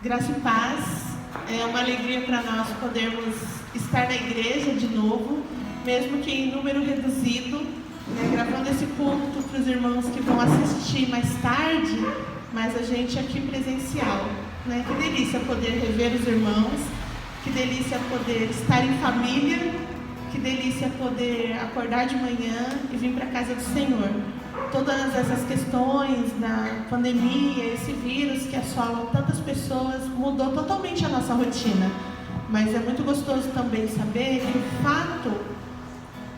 Graça e paz, é uma alegria para nós podermos estar na igreja de novo, mesmo que em número reduzido, gravando esse culto para os irmãos que vão assistir mais tarde, mas a gente aqui presencial. Que delícia poder rever os irmãos, que delícia poder estar em família, que delícia poder acordar de manhã e vir para a casa do Senhor. Todas essas questões da pandemia, esse vírus que assola tantas pessoas, mudou totalmente a nossa rotina. Mas é muito gostoso também saber que o fato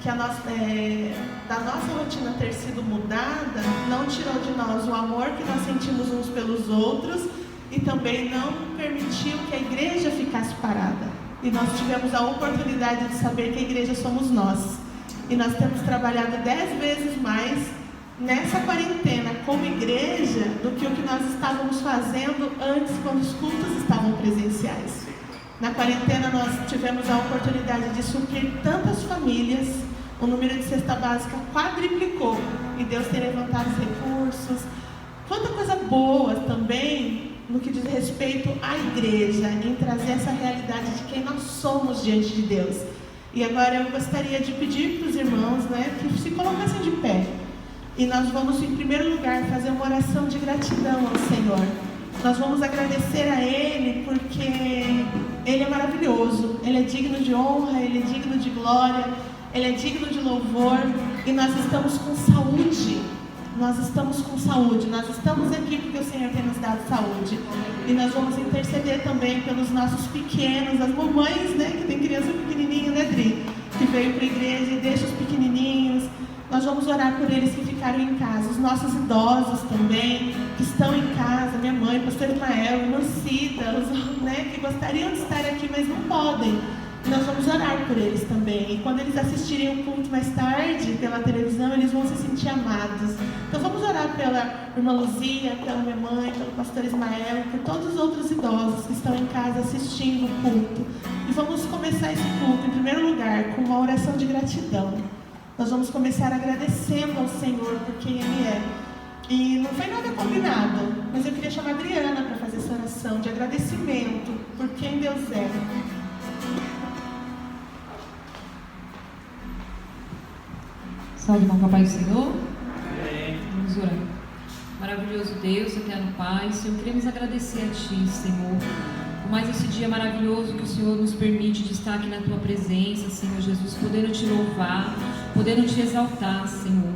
que da nossa rotina ter sido mudada não tirou de nós o amor que nós sentimos uns pelos outros e também não permitiu que a igreja ficasse parada. E nós tivemos a oportunidade de saber que a igreja somos nós. E nós temos trabalhado 10 vezes mais nessa quarentena como igreja do que o que nós estávamos fazendo antes, quando os cultos estavam presenciais. Na quarentena nós tivemos a oportunidade de suprir tantas famílias, o número de cesta básica quadriplicou e Deus tem levantado os recursos. Quanta coisa boa também no que diz respeito à igreja, em trazer essa realidade de quem nós somos diante de Deus. E agora eu gostaria de pedir para os irmãos que se colocassem de pé. E nós vamos, em primeiro lugar, fazer uma oração de gratidão ao Senhor. Nós vamos agradecer a Ele porque Ele é maravilhoso, Ele é digno de honra, Ele é digno de glória, Ele é digno de louvor. E nós estamos com saúde, nós estamos aqui porque o Senhor tem nos dado saúde. E nós vamos interceder também pelos nossos pequenos, as mamães, que tem criança pequenininha, Dri? Que veio para a igreja e deixa os pequenininhos. Nós vamos orar por eles que ficaram em casa, os nossos idosos também, que estão em casa, minha mãe, pastor Ismael, irmã Cida, que gostariam de estar aqui, mas não podem. Nós vamos orar por eles também. E quando eles assistirem o culto mais tarde, pela televisão, eles vão se sentir amados. Então vamos orar pela irmã Luzia, pela minha mãe, pelo pastor Ismael, por todos os outros idosos que estão em casa assistindo o culto. E vamos começar esse culto, em primeiro lugar, com uma oração de gratidão. Nós vamos começar agradecendo ao Senhor por quem Ele é. E não foi nada combinado, mas eu queria chamar a Adriana para fazer essa oração de agradecimento por quem Deus é. Salve, irmão, papai do Senhor. Vamos orar. Maravilhoso Deus, eterno Pai, Senhor, queremos agradecer a Ti, Senhor, por mais esse dia maravilhoso que o Senhor nos permite de estar aqui na Tua presença, Senhor Jesus, podendo Te louvar, podendo Te exaltar, Senhor.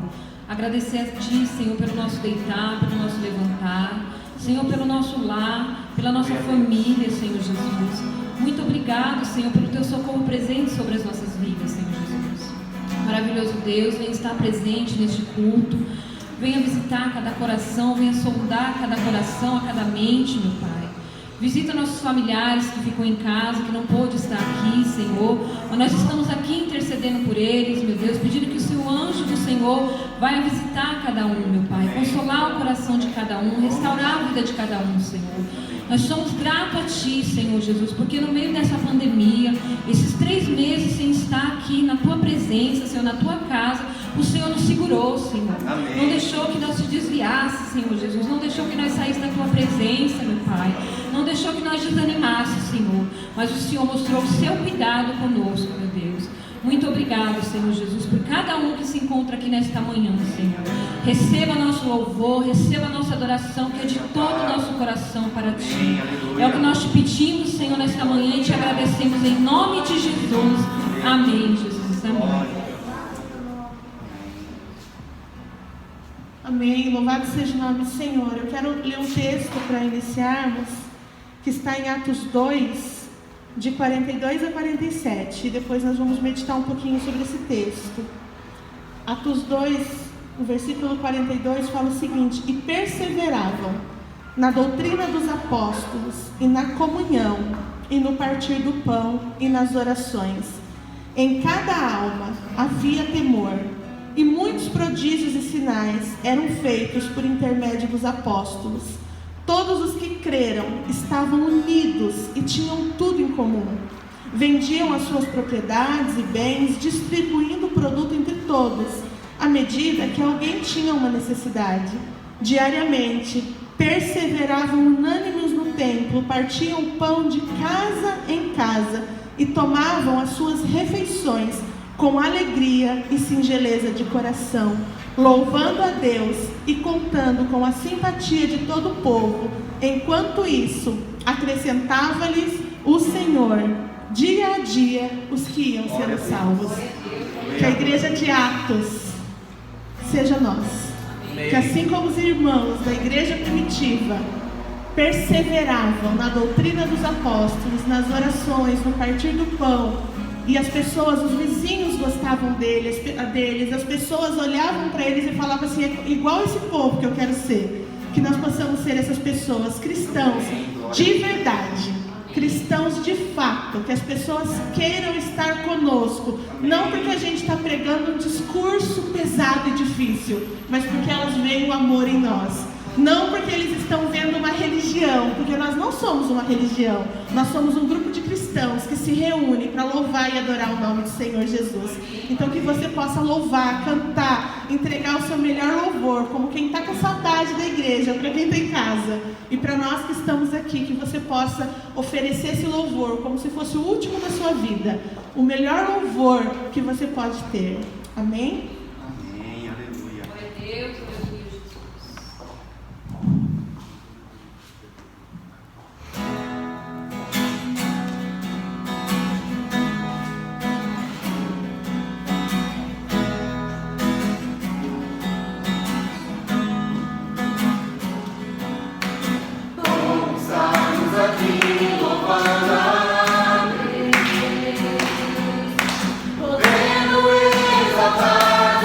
Agradecer a Ti, Senhor, pelo nosso deitar, pelo nosso levantar, Senhor, pelo nosso lar, pela nossa família, Senhor Jesus. Muito obrigado, Senhor, pelo Teu socorro presente sobre as nossas vidas, Senhor Jesus. Maravilhoso Deus, venha estar presente neste culto, venha visitar cada coração, venha sondar cada coração, a cada mente, meu Pai. Visita nossos familiares que ficam em casa, que não pôde estar aqui, Senhor. Mas nós estamos aqui intercedendo por eles, meu Deus, pedindo que o Seu anjo do Senhor vai visitar cada um, meu Pai. Consolar o coração de cada um, restaurar a vida de cada um, Senhor. Nós somos gratos a Ti, Senhor Jesus, porque no meio dessa pandemia, esses 3 meses sem estar aqui na Tua presença, Senhor, na Tua casa, o Senhor nos segurou, Senhor. Amém. Não deixou que nós se desviasse, Senhor Jesus. Não deixou que nós saíssemos da Tua presença, meu Pai. Não deixou que nós desanimássemos, Senhor. Mas o Senhor mostrou o Seu cuidado conosco, meu Deus. Muito obrigado, Senhor Jesus, por cada um que se encontra aqui nesta manhã, Senhor. Receba nosso louvor, receba a nossa adoração, que é de todo o nosso coração para Ti. É o que nós Te pedimos, Senhor, nesta manhã e Te agradecemos em nome de Jesus. Amém, Jesus. Amém. Amém. Louvado seja o nome do Senhor. Eu quero ler um texto para iniciarmos, que está em Atos 2, de 42 a 47. E depois nós vamos meditar um pouquinho sobre esse texto. Atos 2, o versículo 42 fala o seguinte: e perseveravam na doutrina dos apóstolos, e na comunhão, e no partir do pão, e nas orações. Em cada alma havia temor, e muitos prodígios e sinais eram feitos por intermédio dos apóstolos. Todos os que creram estavam unidos e tinham tudo em comum. Vendiam as suas propriedades e bens, distribuindo o produto entre todos, à medida que alguém tinha uma necessidade. Diariamente, perseveravam unânimes no templo templo, partiam pão de casa em casa e tomavam as suas refeições com alegria e singeleza de coração, louvando a Deus e contando com a simpatia de todo o povo. Enquanto isso, acrescentava-lhes o Senhor, dia a dia, os que iam sendo salvos. Que a igreja de Atos seja nós. Que assim como os irmãos da igreja primitiva perseveravam na doutrina dos apóstolos, nas orações, no partir do pão, e as pessoas, os vizinhos gostavam deles, as pessoas olhavam para eles e falavam assim: é igual esse povo que eu quero ser. Que nós possamos ser essas pessoas, cristãos de verdade, cristãos de fato, que as pessoas queiram estar conosco, não porque a gente está pregando um discurso pesado e difícil, mas porque elas veem o amor em nós. Não porque eles estão vendo uma religião, porque nós não somos uma religião, nós somos um grupo de cristãos que se reúne para louvar e adorar o nome do Senhor Jesus. Então que você possa louvar, cantar, entregar o seu melhor louvor, como quem está com saudade da igreja, para quem está em casa. E para nós que estamos aqui, que você possa oferecer esse louvor como se fosse o último da sua vida, o melhor louvor que você pode ter. Amém? Amém, aleluia. Glória a Deus, Jesus. Podendo exaltar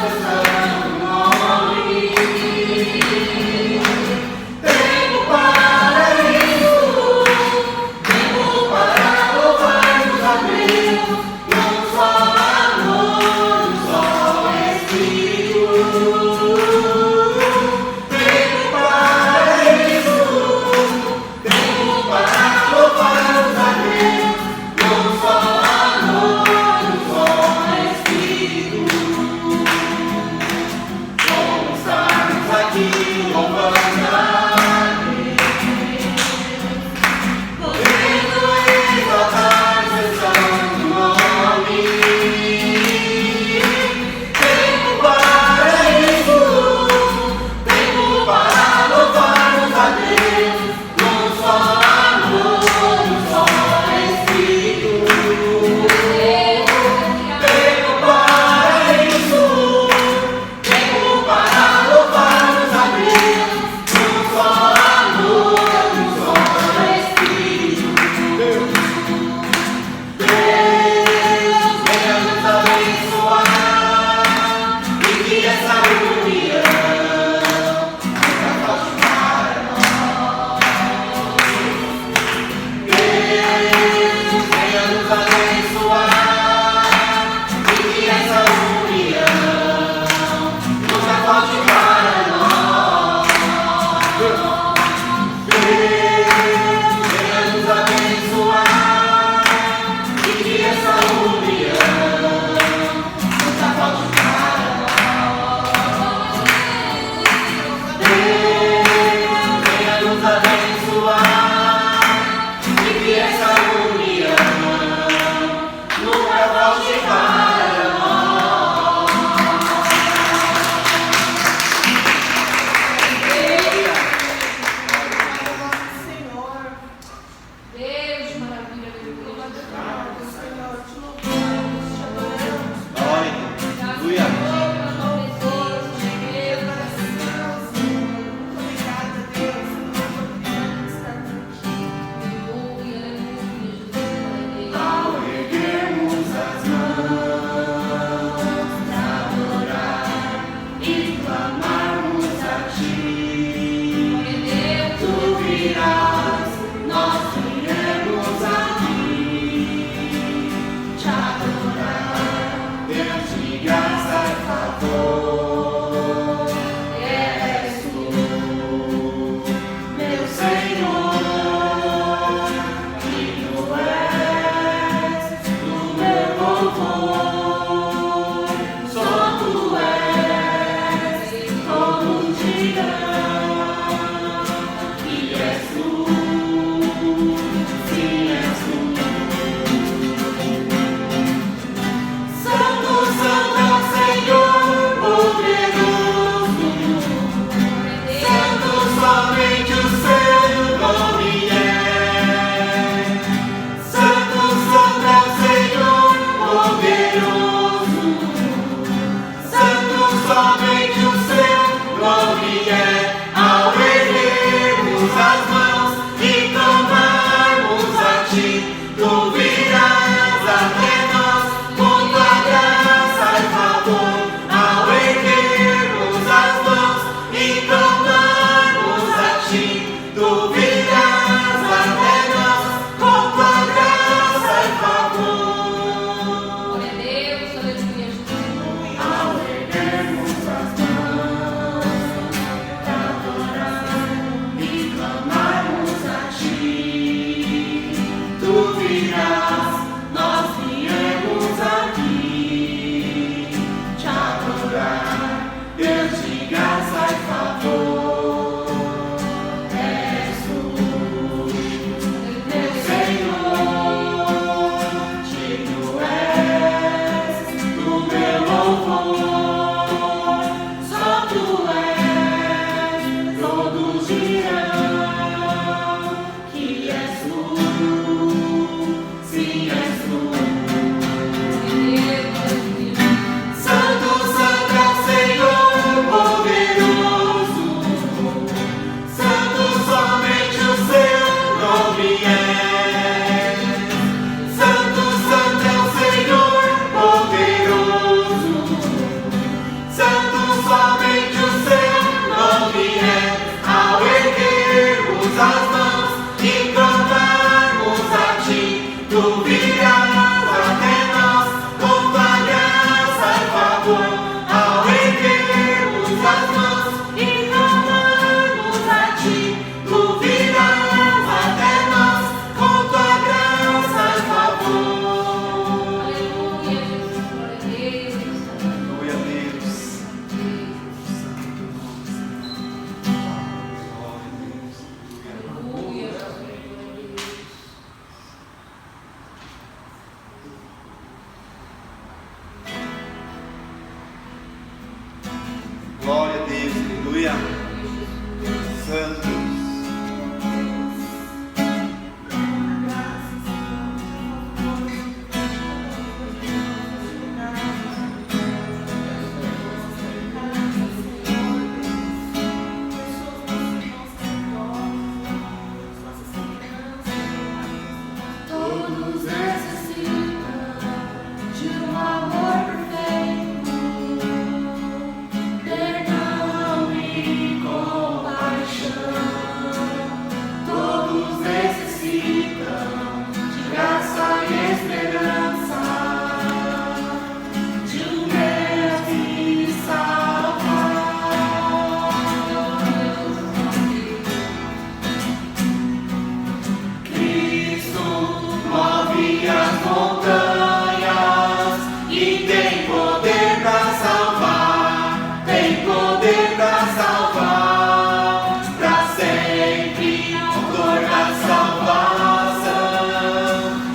montanhas e tem poder para salvar, tem poder para salvar, para sempre, autor da salvação.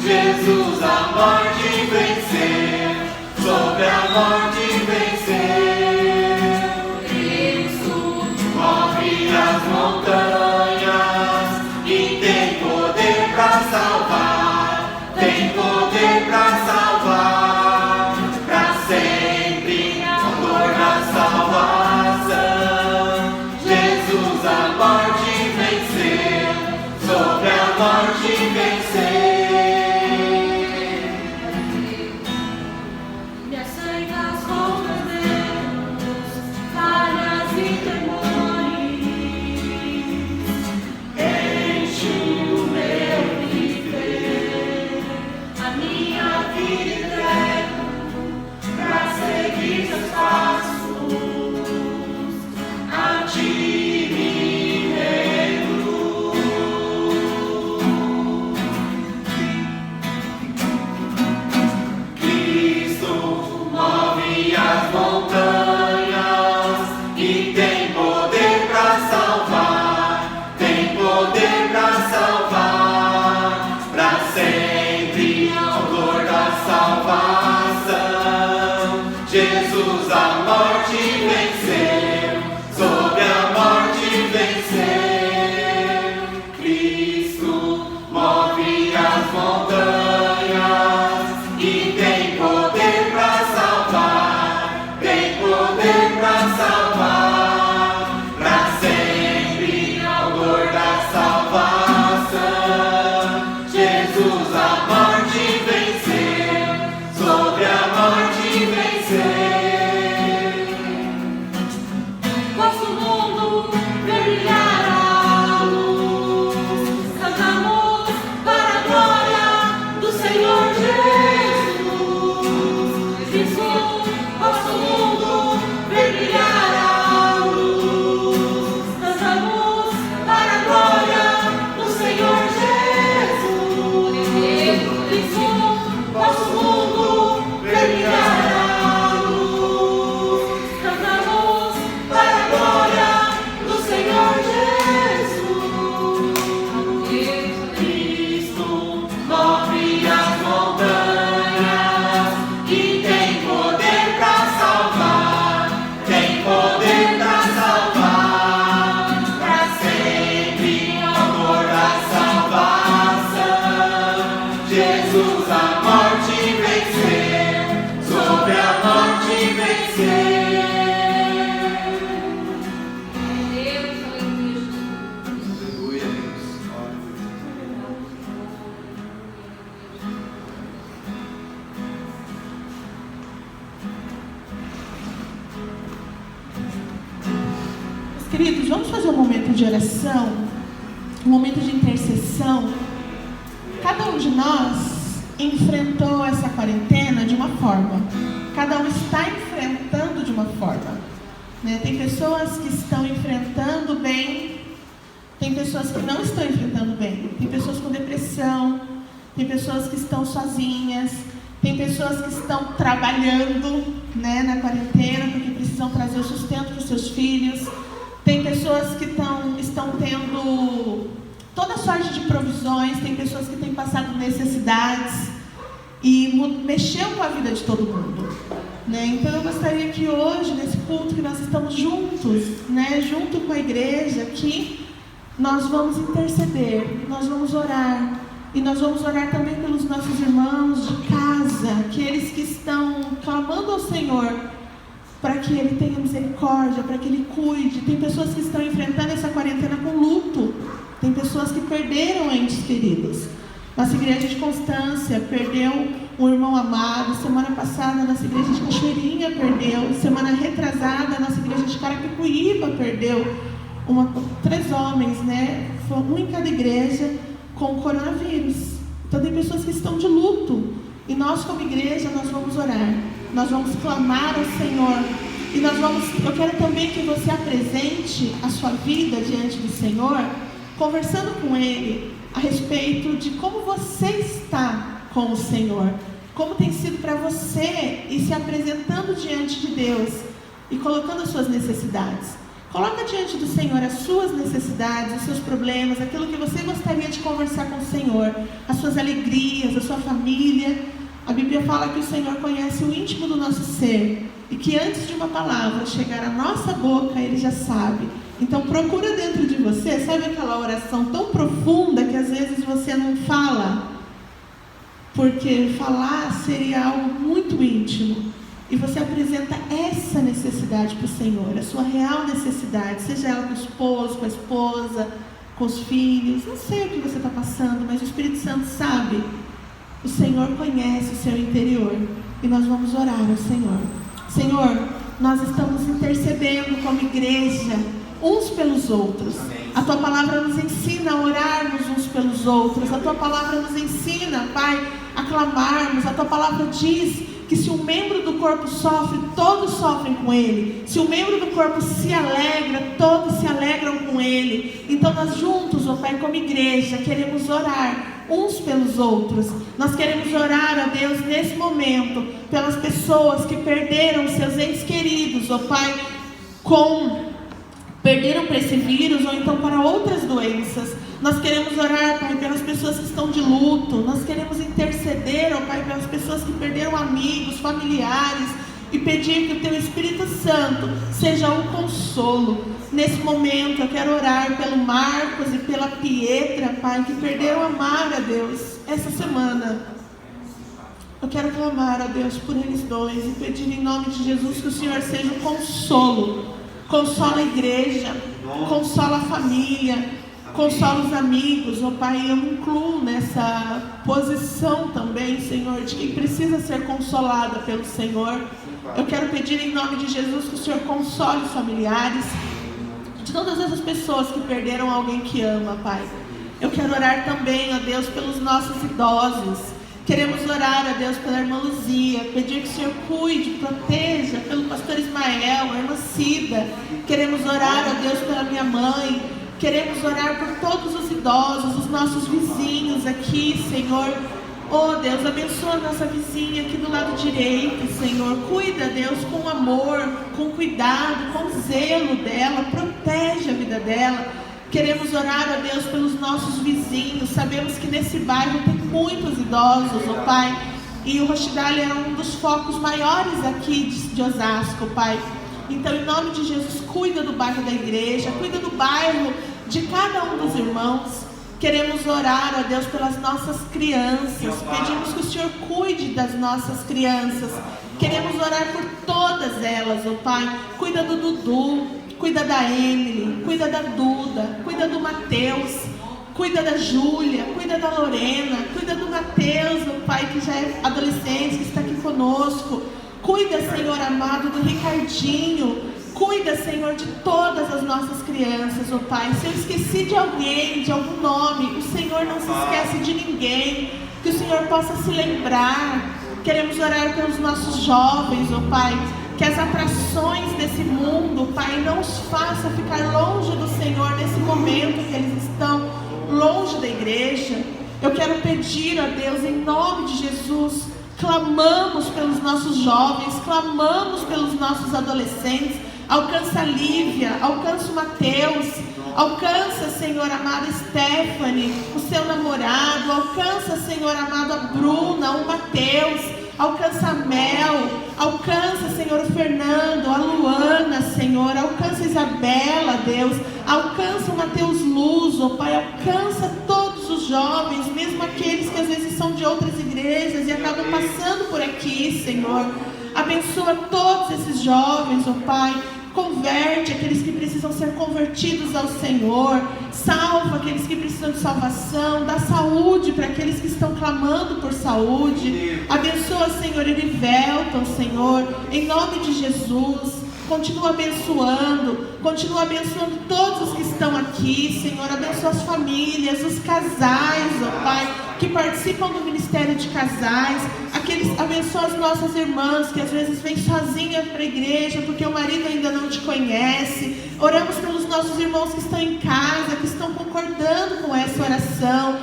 Jesus a morte venceu, sobre a morte venceu. Cristo move as montanhas e tem poder para salvar, tem poder para salvar, para sempre, autor da salvação. Jesus a morte venceu, sobre a morte venceu. Me aceitas com meus erros, falhas e temores. Enche o meu viver, a minha vida entrego pra seguir seus passos. A ti me rendo. Cristo move as montanhas e tem poder para salvar, tem poder para salvar, para sempre, autor da salvação. Jesus a morte venceu, sobre a morte venceu. Cristo move as montanhas e tem poder para salvar, tem poder para salvar, para sempre, autor da salvação. Jesus a morte venceu, sobre a morte venceu. Posso o mundo ver brilhar a luz, cantamos para a glória do Senhor Jesus. Isso, posso o mundo ver brilhar a luz, cantamos para a glória do Senhor Jesus. Isso, posso o mundo ver brilhar a luz, cantamos para a glória do Senhor Jesus. Cristo move as montanhas e tem poder para salvar, tem poder para salvar, para sempre, autor da salvação. Jesus a morte venceu, sobre a morte venceu. Aleluia, Deus. Meus queridos, vamos fazer um momento de oração, um momento de intercessão. Cada um de nós enfrentou essa quarentena de uma forma. Cada um está enfrentando de uma forma, né? Tem pessoas que estão enfrentando bem, tem pessoas que não estão enfrentando bem. Tem pessoas com depressão, tem pessoas que estão sozinhas, tem pessoas que estão trabalhando, né, na quarentena porque precisam trazer o sustento para os seus filhos. Tem pessoas que estão tendo toda sorte de provisões, tem pessoas que têm passado necessidades e mexeu com a vida de todo mundo, né? Então eu gostaria que hoje, nesse culto que nós estamos juntos, né, junto com a igreja aqui, nós vamos interceder, nós vamos orar. E nós vamos orar também pelos nossos irmãos de casa, aqueles que estão clamando ao Senhor para que Ele tenha misericórdia, para que Ele cuide. Tem pessoas que estão enfrentando essa quarentena com luto. Tem pessoas que perderam entes queridos. Nossa igreja de Constância perdeu um irmão amado. Semana passada, nossa igreja de Cachoeirinha perdeu. Semana retrasada, nossa igreja de Carapicuíba perdeu 3 homens, né? Um em cada igreja, com o coronavírus. Então tem pessoas que estão de luto. E nós, como igreja, nós vamos orar. Nós vamos clamar ao Senhor. E eu quero também que você apresente a sua vida diante do Senhor, conversando com Ele a respeito de como você está com o Senhor? Como tem sido para você ir se apresentando diante de Deus e colocando as suas necessidades? Coloca diante do Senhor as suas necessidades, os seus problemas, aquilo que você gostaria de conversar com o Senhor, as suas alegrias, a sua família. A Bíblia fala que o Senhor conhece o íntimo do nosso ser e que antes de uma palavra chegar à nossa boca, Ele já sabe. Então procura dentro de você, sabe aquela oração tão profunda que às vezes você não fala? Porque falar seria algo muito íntimo. E você apresenta essa necessidade para o Senhor, a sua real necessidade, seja ela com o esposo, com a esposa, com os filhos. Não sei o que você está passando, mas o Espírito Santo sabe. O Senhor conhece o seu interior. E nós vamos orar ao Senhor. Senhor, nós estamos intercedendo como igreja, uns pelos outros. A Tua Palavra nos ensina a orarmos uns pelos outros. A Tua Palavra nos ensina, Pai, a clamarmos. A Tua Palavra diz que se um membro do corpo sofre, todos sofrem com ele. Se um membro do corpo se alegra, todos se alegram com ele. Então nós juntos, ó Pai, como igreja, queremos orar uns pelos outros. Nós queremos orar, ó Deus, nesse momento, pelas pessoas que perderam seus entes queridos, ó Pai, perderam para esse vírus ou então para outras doenças. Nós queremos orar, Pai, pelas pessoas que estão de luto. Nós queremos interceder, ó Pai, pelas pessoas que perderam amigos, familiares, e pedir que o Teu Espírito Santo seja um consolo. Nesse momento eu quero orar pelo Marcos e pela Pietra, Pai, que perderam a Mara, Deus, essa semana. Eu quero clamar, ó Deus, por eles dois e pedir em nome de Jesus que o Senhor seja um consolo. Consola a igreja, consola a família, consola os amigos, ó Pai. Eu me incluo nessa posição também, Senhor, de quem precisa ser consolada pelo Senhor. Eu quero pedir em nome de Jesus que o Senhor console os familiares de todas essas pessoas que perderam alguém que ama, Pai. Eu quero orar também, ó Deus, pelos nossos idosos. Queremos orar, ó Deus, pela irmã Luzia, pedir que o Senhor cuide, proteja, pelo pastor Ismael, a irmã Cida. Queremos orar, ó Deus, pela minha mãe. Queremos orar por todos os idosos, os nossos vizinhos aqui, Senhor. Oh Deus, abençoa a nossa vizinha aqui do lado direito, Senhor. Cuida, Deus, com amor, com cuidado, com zelo dela. Protege a vida dela. Queremos orar, ó Deus, pelos nossos vizinhos. Sabemos que nesse bairro tem muitos idosos, ó Pai. E o Rochdale é um dos focos maiores aqui de Osasco, Pai. Então, em nome de Jesus, cuida do bairro da igreja, cuida do bairro de cada um dos irmãos. Queremos orar, ó Deus, pelas nossas crianças. Pedimos que o Senhor cuide das nossas crianças. Queremos orar por todas elas, ó Pai. Cuida do Dudu, cuida da Emily, cuida da Duda, cuida do Mateus, cuida da Júlia, cuida da Lorena, cuida do Mateus, ó Pai, que já é adolescente, que está aqui conosco. Cuida, Senhor amado, do Ricardinho. Cuida, Senhor, de todas as nossas crianças, ó Pai. Se eu esqueci de alguém, de algum nome, o Senhor não se esquece de ninguém. Que o Senhor possa se lembrar. Queremos orar pelos nossos jovens, ó Pai. Que as atrações desse mundo, Pai, não os faça ficar longe do Senhor nesse momento que eles estão longe da igreja. Eu quero pedir a Deus, em nome de Jesus, clamamos pelos nossos jovens, clamamos pelos nossos adolescentes. Alcança a Lívia, alcança o Mateus, alcança, Senhor amado, Stephanie, o seu namorado, alcança, Senhor amado, a Bruna, o Mateus, alcança a Mel, alcança, Senhor, o Fernando, a Luana, Senhor, alcança a Isabela, Deus, alcança o Mateus Luz, ó Pai, alcança todos os jovens, mesmo aqueles que às vezes são de outras igrejas e acabam passando por aqui, Senhor. Abençoa todos esses jovens, ó Pai. Converte aqueles que precisam ser convertidos ao Senhor. Salva aqueles que precisam de salvação. Dá saúde para aqueles que estão clamando por saúde. Abençoa, Senhor, Erivelton, Senhor, em nome de Jesus. Continua abençoando todos os que estão aqui, Senhor. Abençoa as famílias, os casais, ó Pai, que participam do Ministério de Casais. Abençoa as nossas irmãs que às vezes vêm sozinhas para a igreja porque o marido ainda não te conhece. Oramos pelos nossos irmãos que estão em casa, que estão concordando com essa oração.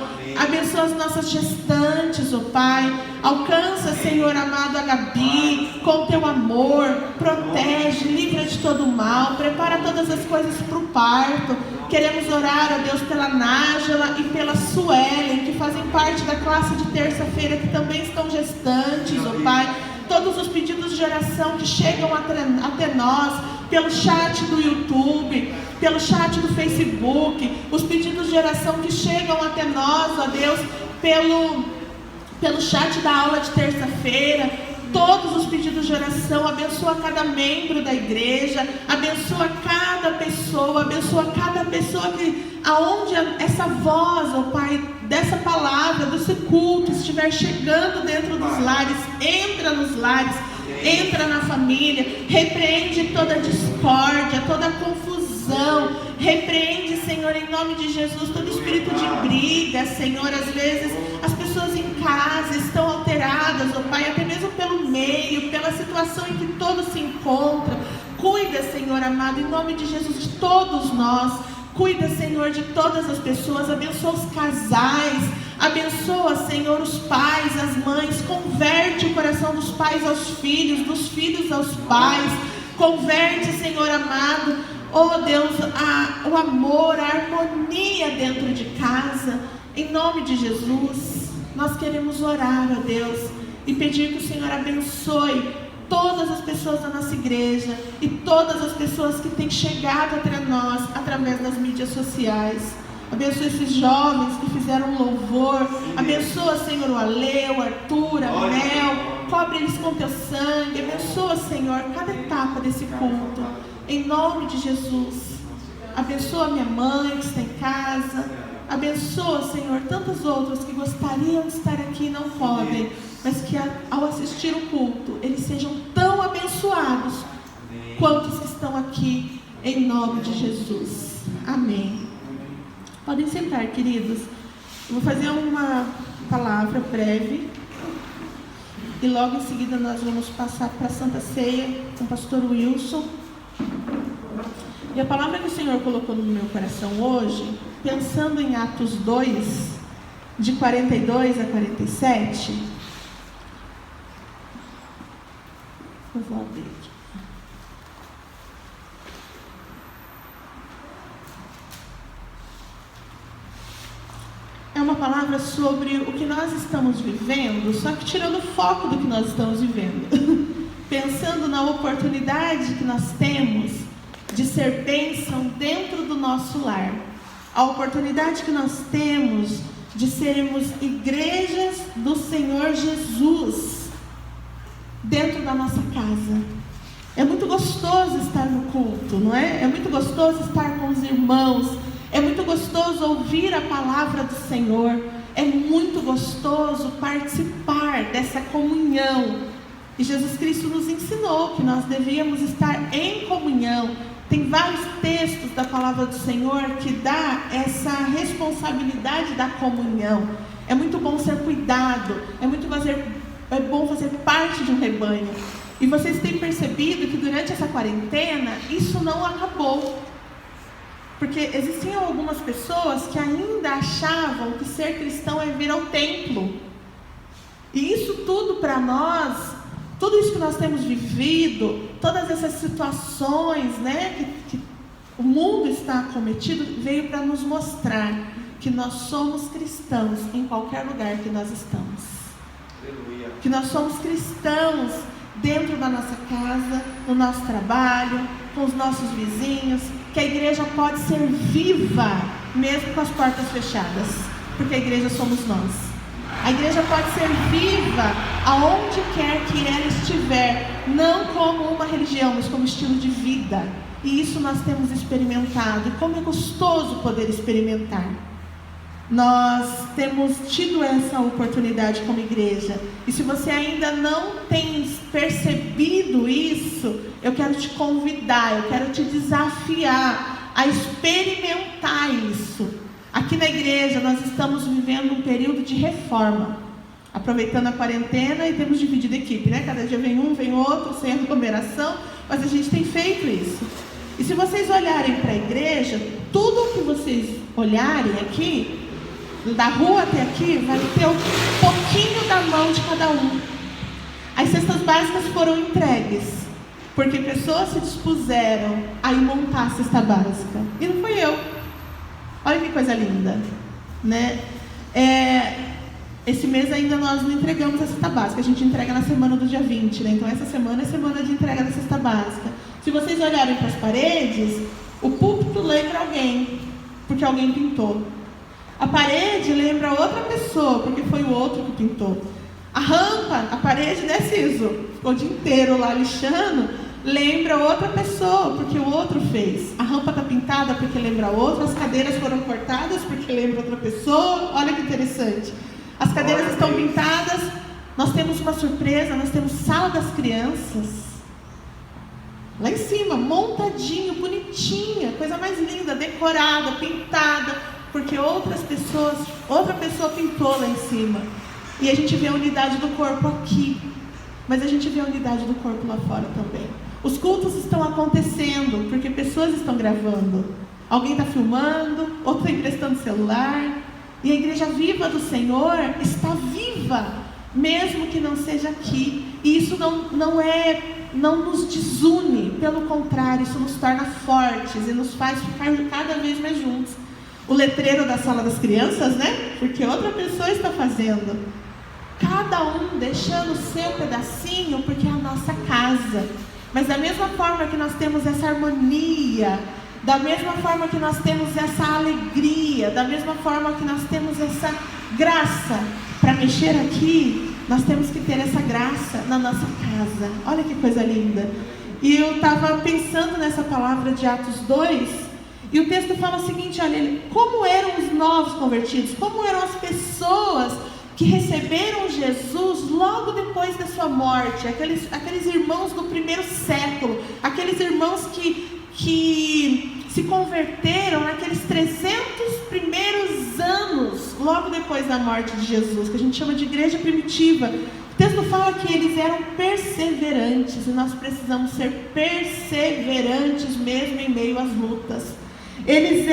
Abençoa as nossas gestantes, ó Pai. Alcança, Senhor amado, a Gabi com teu amor. Protege, livra de todo mal. Prepara todas as coisas para o parto. Queremos orar, ó Deus, pela Nájila e pela Suelen, que fazem parte da classe de terça-feira, que também estão gestantes, ó Pai. Todos os pedidos de oração que chegam até nós, pelo chat do YouTube, pelo chat do Facebook, os pedidos de oração que chegam até nós, ó Deus, pelo chat da aula de terça-feira, todos os pedidos de oração. Abençoa cada membro da igreja, abençoa cada pessoa que, aonde essa voz, ó Pai, dessa palavra, desse culto estiver chegando dentro dos lares, entra nos lares, entra na família, repreende toda discórdia, toda confusão, repreende, Senhor, em nome de Jesus, todo espírito de briga, Senhor. Às vezes as pessoas em casa estão alteradas, ó Pai, até mesmo pelo meio, pela situação em que todos se encontram. Cuida, Senhor amado, em nome de Jesus, de todos nós. Cuida, Senhor, de todas as pessoas. Abençoa os casais. Abençoa, Senhor, os pais, as mães. Converte o coração dos pais aos filhos, dos filhos aos pais. Converte, Senhor amado, oh Deus, o amor, a harmonia dentro de casa. Em nome de Jesus, nós queremos orar, ó Deus, e pedir que o Senhor abençoe todas as pessoas da nossa igreja e todas as pessoas que têm chegado até nós através das mídias sociais. Abençoa esses jovens que fizeram louvor. Abençoa, Senhor, o Ale, o Arthur, a Mel. Cobre eles com teu sangue. Abençoa, Senhor, cada etapa desse culto. Em nome de Jesus. Abençoa minha mãe que está em casa. Abençoa, Senhor, tantas outras que gostariam de estar aqui e não podem, mas que ao assistir o culto, eles sejam tão abençoados quanto os que estão aqui, em nome de Jesus. Amém. Podem sentar, queridos. Eu vou fazer uma palavra breve e logo em seguida nós vamos passar para a Santa Ceia com o pastor Wilson. E a palavra que o Senhor colocou no meu coração hoje, pensando em Atos 2, de 42 a 47, eu vou abrir aqui. É uma palavra sobre o que nós estamos vivendo, só que tirando o foco do que nós estamos vivendo. Pensando na oportunidade que nós temos de ser bênção dentro do nosso lar. A oportunidade que nós temos de sermos igrejas do Senhor Jesus dentro da nossa casa. É muito gostoso estar no culto, não é? É muito gostoso estar com os irmãos. É muito gostoso ouvir a palavra do Senhor. É muito gostoso participar dessa comunhão. E Jesus Cristo nos ensinou que nós devíamos estar em comunhão. Tem vários textos da palavra do Senhor que dá essa responsabilidade da comunhão. É muito bom ser cuidado, é bom fazer parte de um rebanho. E vocês têm percebido que durante essa quarentena, isso não acabou. Porque existiam algumas pessoas que ainda achavam que ser cristão é vir ao templo. E isso tudo para nós, tudo isso que nós temos vivido, todas essas situações, né, que o mundo está acometido, veio para nos mostrar que nós somos cristãos em qualquer lugar que nós estamos. Aleluia. Que nós somos cristãos dentro da nossa casa, no nosso trabalho, com os nossos vizinhos, que a igreja pode ser viva mesmo com as portas fechadas, porque a igreja somos nós. A igreja pode ser viva aonde quer que ela estiver, não como uma religião, mas como estilo de vida. E isso nós temos experimentado, e como é gostoso poder experimentar. Nós temos tido essa oportunidade como igreja, e se você ainda não tem percebido isso, eu quero te convidar, eu quero te desafiar a experimentar isso. Aqui na igreja nós estamos vivendo um período de reforma, aproveitando a quarentena, e temos dividido a equipe, né? Cada dia vem um, vem outro, sem aglomeração, mas a gente tem feito isso. E se vocês olharem para a igreja, tudo o que vocês olharem aqui, da rua até aqui, vai ter um pouquinho da mão de cada um. As cestas básicas foram entregues, porque pessoas se dispuseram a ir montar a cesta básica. E não fui eu. Olha que coisa linda, né? Esse mês ainda nós não entregamos a cesta básica, a gente entrega na semana do dia 20, né? Então essa semana é semana de entrega da cesta básica. Se vocês olharem para as paredes, o púlpito lembra alguém, porque alguém pintou. A parede lembra outra pessoa, porque foi o outro que pintou. A rampa, a parede, né, Ciso? Ficou o dia inteiro lá lixando, lembra outra pessoa, porque o outro fez. A rampa está pintada porque lembra outra, as cadeiras foram cortadas porque lembra outra pessoa. Olha que interessante. As cadeiras estão pintadas, nós temos uma surpresa, nós temos sala das crianças. Lá em cima, montadinho, bonitinha, coisa mais linda, decorada, pintada, porque outra pessoa pintou lá em cima. E a gente vê a unidade do corpo aqui, mas a gente vê a unidade do corpo lá fora também. Os cultos estão acontecendo, porque pessoas estão gravando. Alguém está filmando, outro está emprestando celular. E a igreja viva do Senhor está viva, mesmo que não seja aqui. E isso não nos desune, pelo contrário, isso nos torna fortes e nos faz ficar cada vez mais juntos. O letreiro da sala das crianças, né? Porque outra pessoa está fazendo. Cada um deixando o seu pedacinho, porque é a nossa casa. Mas da mesma forma que nós temos essa harmonia, da mesma forma que nós temos essa alegria, da mesma forma que nós temos essa graça para mexer aqui, nós temos que ter essa graça na nossa casa. Olha que coisa linda. E eu estava pensando nessa palavra de Atos 2, e o texto fala o seguinte, olha, como eram os novos convertidos, como eram as pessoas que receberam Jesus logo depois da sua morte, aqueles irmãos do primeiro século, aqueles irmãos que se converteram naqueles 300 primeiros anos, logo depois da morte de Jesus, que a gente chama de igreja primitiva. O texto fala que eles eram perseverantes, e nós precisamos ser perseverantes mesmo em meio às lutas. Eles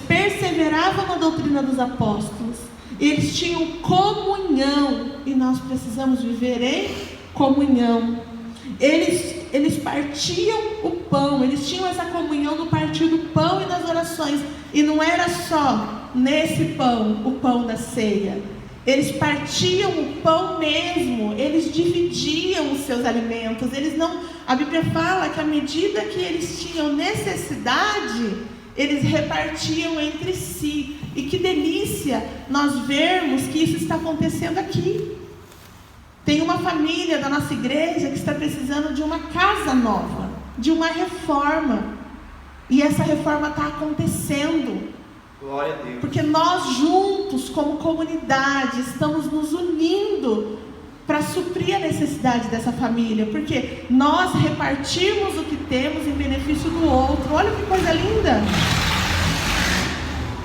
perseveravam na doutrina dos apóstolos, eles tinham comunhão, e nós precisamos viver em comunhão. Eles partiam o pão, eles tinham essa comunhão no partir do pão e das orações, e não era só nesse pão, o pão da ceia. Eles partiam o pão mesmo, eles dividiam os seus alimentos, a Bíblia fala que à medida que eles tinham necessidade, eles repartiam entre si. E que delícia nós vermos que isso está acontecendo aqui. Tem uma família da nossa igreja que está precisando de uma casa nova, de uma reforma. E essa reforma está acontecendo. Glória a Deus. Porque nós juntos, como comunidade, estamos nos unindo para suprir a necessidade dessa família. Porque nós repartimos o que temos em benefício do outro. Olha que coisa linda!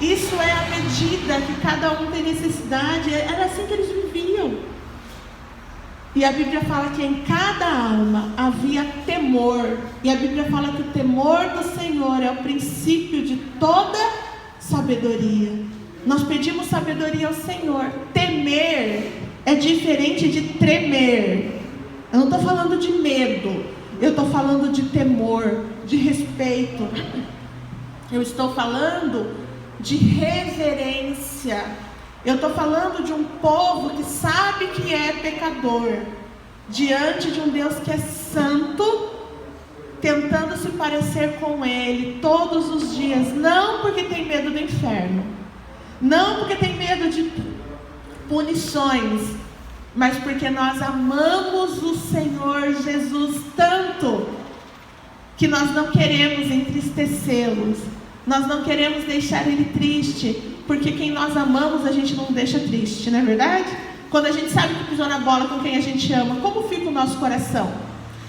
Isso é a medida que cada um tem necessidade. Era assim que eles viviam. E a Bíblia fala que em cada alma havia temor. E a Bíblia fala que o temor do Senhor é o princípio de toda sabedoria. Nós pedimos sabedoria ao Senhor. Temer é diferente de tremer. Eu não estou falando de medo. Eu estou falando de temor, de respeito. Eu estou falando de reverência. Eu estou falando de um povo que sabe que é pecador, diante de um Deus que é santo, tentando se parecer com Ele todos os dias, não porque tem medo do inferno, não porque tem medo de punições, mas porque nós amamos o Senhor Jesus tanto, que nós não queremos entristecê-los, nós não queremos deixar Ele triste, porque quem nós amamos a gente não deixa triste, não é verdade? Quando a gente sabe que pisou na bola com quem a gente ama, como fica o nosso coração?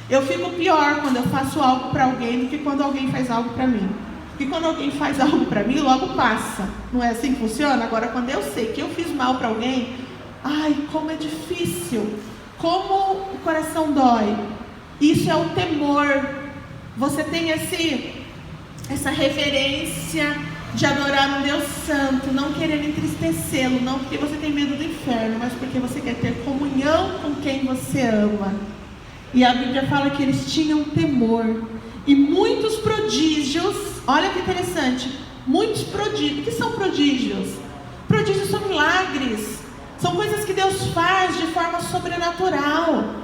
Eu fico pior quando eu faço algo para alguém do que quando alguém faz algo para mim. Porque quando alguém faz algo para mim, logo passa. Não é assim que funciona? Agora, quando eu sei que eu fiz mal para alguém, ai, como é difícil, como o coração dói. Isso é o temor. Você tem essa reverência de adorar um Deus santo, não querendo entristecê-lo, não porque você tem medo do inferno, mas porque você quer ter comunhão com quem você ama. E a Bíblia fala que eles tinham temor. E muitos prodígios, olha que interessante, muitos prodígios. O que são prodígios? Prodígios são milagres, são coisas que Deus faz de forma sobrenatural.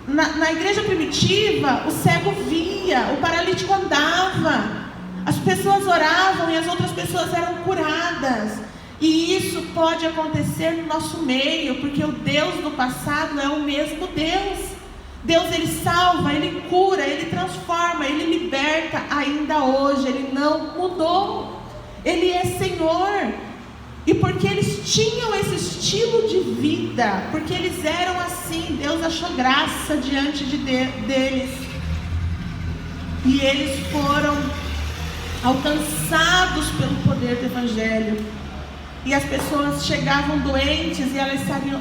Na igreja primitiva, o cego via, o paralítico andava, as pessoas oravam e as outras pessoas eram curadas. E isso pode acontecer no nosso meio, porque o Deus do passado é o mesmo Deus. Deus, Ele salva, Ele cura, Ele transforma, Ele liberta ainda hoje. Ele não mudou, Ele é Senhor. E porque eles tinham esse estilo de vida, porque eles eram assim, Deus achou graça diante deles. E eles foram alcançados pelo poder do Evangelho. E as pessoas chegavam doentes e elas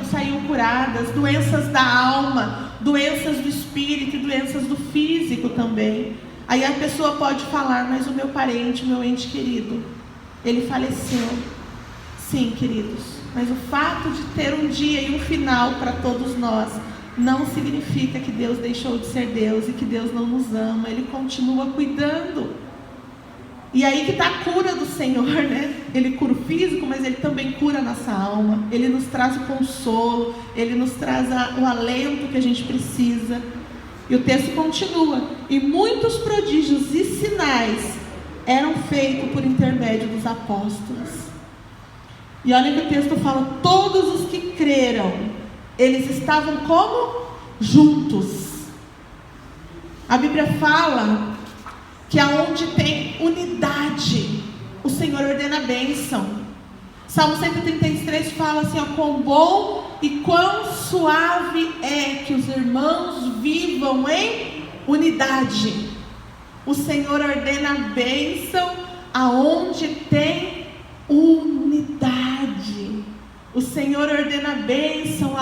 saíam curadas. Doenças da alma, doenças do espírito e doenças do físico também. Aí a pessoa pode falar, mas o meu parente, o meu ente querido, ele faleceu. Sim, queridos, mas o fato de ter um dia e um final para todos nós não significa que Deus deixou de ser Deus e que Deus não nos ama. Ele continua cuidando. E aí que está a cura do Senhor, né? Ele cura o físico, mas Ele também cura a nossa alma. Ele nos traz o consolo, Ele nos traz o alento que a gente precisa. E o texto continua. E muitos prodígios e sinais eram feitos por intermédio dos apóstolos. E olha que o texto fala, todos os que creram, eles estavam como? Juntos. A Bíblia fala que aonde tem unidade, o Senhor ordena a bênção. Salmo 133 fala assim, ó, quão bom e quão suave é que os irmãos vivam em unidade. O Senhor ordena a bênção aonde tem unidade. O Senhor ordena a bênção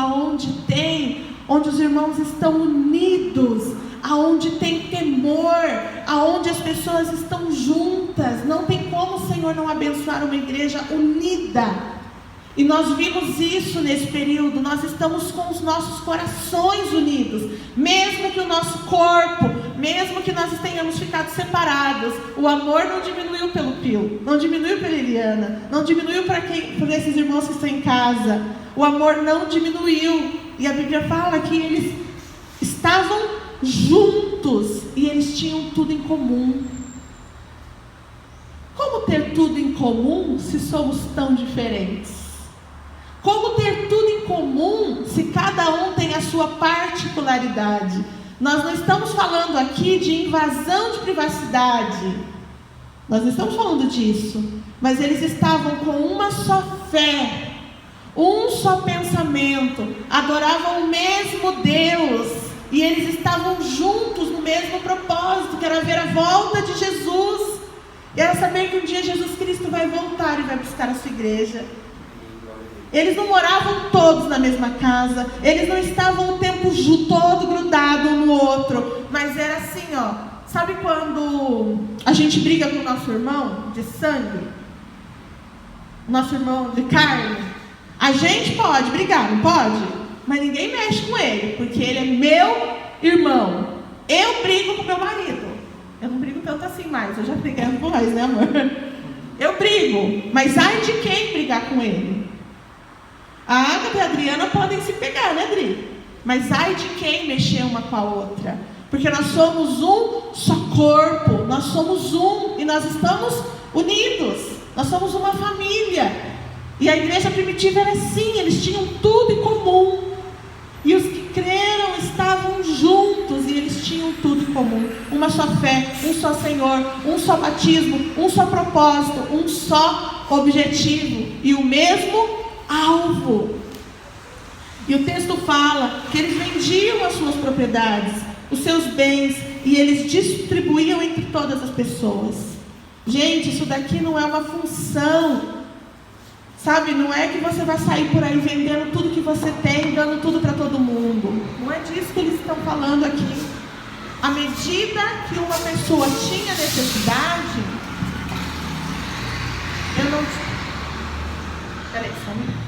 onde os irmãos estão unidos, aonde tem temor, aonde as pessoas estão juntas. Não tem como o Senhor não abençoar uma igreja unida. E nós vimos isso nesse período. Nós estamos com os nossos corações unidos, mesmo que o nosso corpo, mesmo que nós tenhamos ficado separados, o amor não diminuiu pelo Pio, não diminuiu pela Eliana, não diminuiu por esses irmãos que estão em casa. O amor não diminuiu. E a Bíblia fala que eles estavam juntos e eles tinham tudo em comum. Como ter tudo em comum se somos tão diferentes? Como ter tudo em comum se cada um tem a sua particularidade? Nós não estamos falando aqui de invasão de privacidade. Nós não estamos falando disso. Mas eles estavam com uma só fé, um só pensamento, adoravam o mesmo Deus. E eles estavam juntos no mesmo propósito, que era ver a volta de Jesus. E era saber que um dia Jesus Cristo vai voltar e vai buscar a sua igreja. Eles não moravam todos na mesma casa, eles não estavam o tempo todo grudado um no outro, mas era assim, ó, sabe quando a gente briga com o nosso irmão de sangue, nosso irmão de carne? A gente pode brigar, não pode? Mas ninguém mexe com ele, porque ele é meu irmão. Eu brigo com meu marido, eu não brigo tanto assim mais, eu já briguei com mais, né, amor? Eu brigo, mas ai de quem brigar com ele? A Agatha e a Adriana podem se pegar, né, Adri? Mas ai de quem mexer uma com a outra? Porque nós somos um só corpo, nós somos um e nós estamos unidos, nós somos uma família. E a igreja primitiva era assim, eles tinham tudo em comum. E os que creram estavam juntos e eles tinham tudo em comum. Uma só fé, um só Senhor, um só batismo, um só propósito, um só objetivo e o mesmo alvo. E o texto fala que eles vendiam as suas propriedades, os seus bens, e eles distribuíam entre todas as pessoas. Gente, isso daqui não é uma função, sabe? Não é que você vai sair por aí vendendo tudo que você tem, dando tudo para todo mundo. Não é disso que eles estão falando aqui. À medida que uma pessoa tinha necessidade, Eu não... Peraí, só um minuto.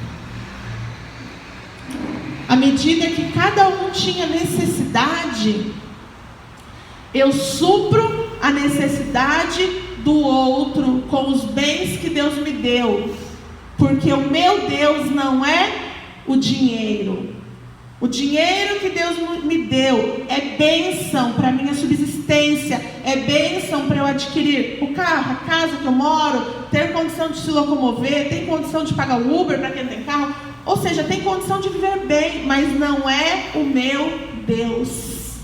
À medida que cada um tinha necessidade, eu supro a necessidade do outro com os bens que Deus me deu. Porque o meu Deus não é o dinheiro. O dinheiro que Deus me deu é bênção para a minha subsistência, é bênção para eu adquirir o carro, a casa que eu moro, ter condição de se locomover, tem condição de pagar o Uber para quem tem carro, ou seja, tem condição de viver bem, mas não é o meu Deus.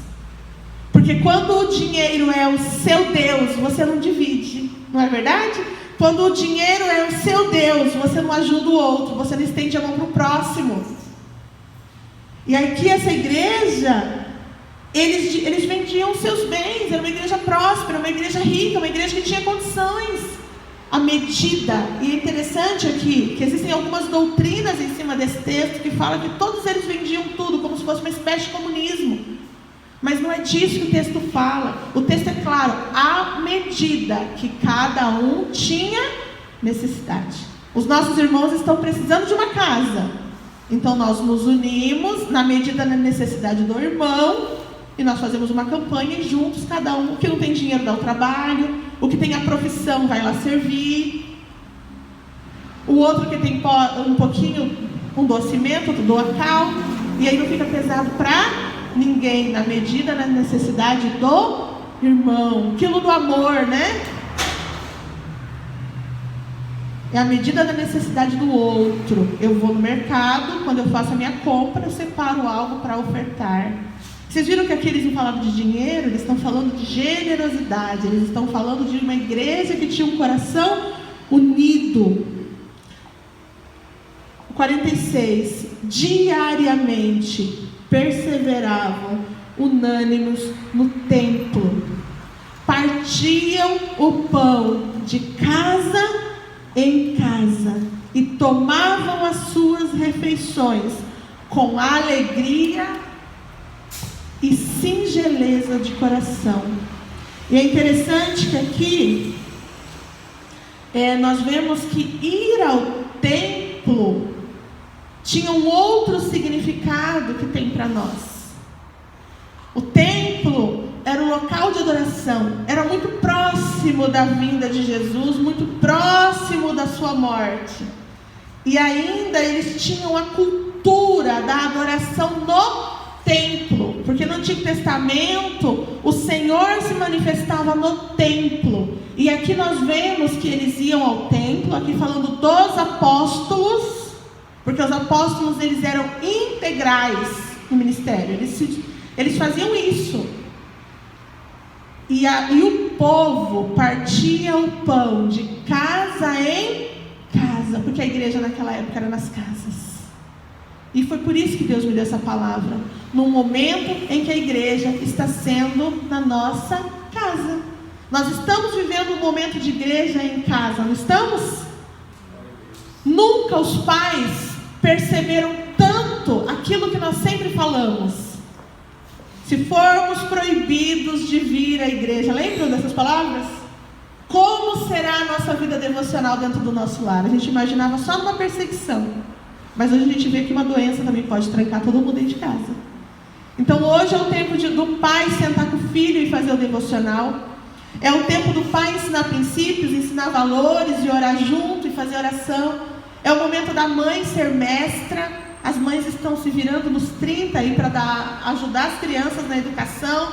Porque quando o dinheiro é o seu Deus, você não divide, não é verdade? Quando o dinheiro é o seu Deus, você não ajuda o outro, você não estende a mão para o próximo. E aqui essa igreja, eles vendiam seus bens, era uma igreja próspera, uma igreja rica, uma igreja que tinha condições. A medida, e é interessante aqui, que existem algumas doutrinas em cima desse texto, que falam que todos eles vendiam tudo, como se fosse uma espécie de comunismo. Mas não é disso que o texto fala. O texto é claro, à medida que cada um tinha necessidade. Os nossos irmãos estão precisando de uma casa. Então nós nos unimos na medida da necessidade do irmão e nós fazemos uma campanha e juntos, cada um, o que não tem dinheiro dá o trabalho, o que tem a profissão vai lá servir, o outro que tem um pouquinho, um docimento, outro doa cal, e aí não fica pesado para ninguém, na medida da necessidade do irmão, quilo do amor, né? É a medida da necessidade do outro. Eu vou no mercado, quando eu faço a minha compra, eu separo algo para ofertar. Vocês viram que aqui eles não falaram de dinheiro, eles estão falando de generosidade, eles estão falando de uma igreja que tinha um coração unido. 46. Diariamente perseveravam unânimes no templo, partiam o pão de casa em casa e tomavam as suas refeições com alegria e singeleza de coração. E é interessante que aqui nós vemos que ir ao templo tinha um outro significado que tem para nós. O templo era um local de adoração, era muito próximo da vinda de Jesus, muito próximo da sua morte. E ainda eles tinham a cultura da adoração no templo, porque no Antigo Testamento o Senhor se manifestava no templo. E aqui nós vemos que eles iam ao templo, aqui falando dos apóstolos, porque os apóstolos eles eram integrais no ministério, eles faziam isso. E o povo partia o pão de casa em casa, porque a igreja naquela época era nas casas. E foi por isso que Deus me deu essa palavra, num momento em que a igreja está sendo na nossa casa. Nós estamos vivendo um momento de igreja em casa, não estamos? Nunca os pais perceberam tanto aquilo que nós sempre falamos. Se formos proibidos de vir à igreja, lembram dessas palavras? Como será a nossa vida devocional dentro do nosso lar? A gente imaginava só numa perseguição, mas hoje a gente vê que uma doença também pode trancar todo mundo dentro de casa. Então hoje é o tempo do pai sentar com o filho e fazer o devocional. É o tempo do pai ensinar princípios, ensinar valores e orar junto e fazer oração. É o momento da mãe ser mestra. As mães estão se virando nos 30 aí para ajudar as crianças na educação,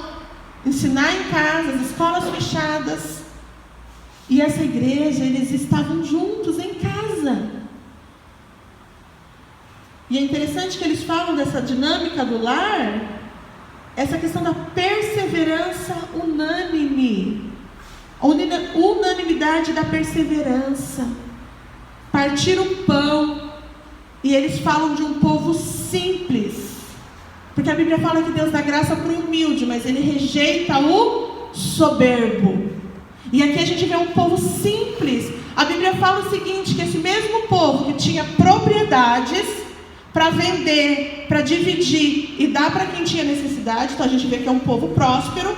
ensinar em casa, as escolas fechadas. E essa igreja, eles estavam juntos em casa. E é interessante que eles falam dessa dinâmica do lar, essa questão da perseverança unânime, a unanimidade da perseverança, partir o pão. E eles falam de um povo simples, porque a Bíblia fala que Deus dá graça para o humilde, mas Ele rejeita o soberbo. E aqui a gente vê um povo simples. A Bíblia fala o seguinte, que esse mesmo povo que tinha propriedades para vender, para dividir e dar para quem tinha necessidade, então a gente vê que é um povo próspero.